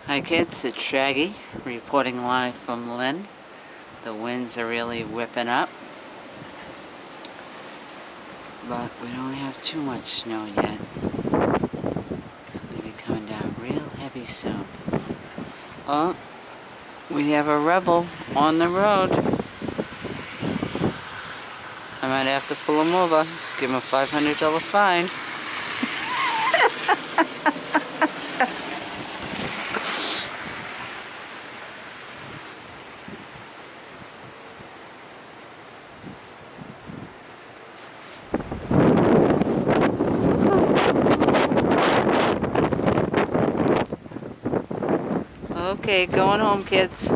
Hi kids, it's Shaggy reporting live from Lynn. The winds are really whipping up, but we don't have too much snow yet. It's going to be coming down real heavy soon. Oh, we have a rebel on the road. I might have to pull him over, give him a $500 fine. Okay, going home, kids.